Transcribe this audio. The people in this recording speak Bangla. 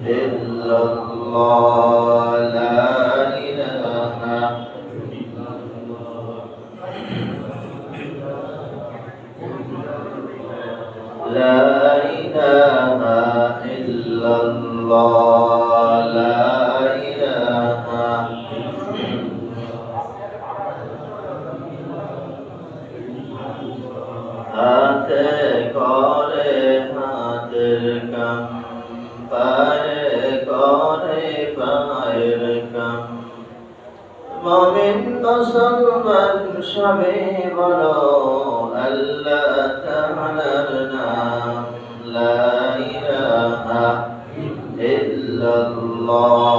إلا الله لا إله لا إله إلا الله لا إله হাতে করে হাতের কাম পায়ে করে পায়ের কাম মুমিন মুসলমান সবে বলো আল্লাহ তাআলার নাম লা ইলাহা ইল্লাল্লাহ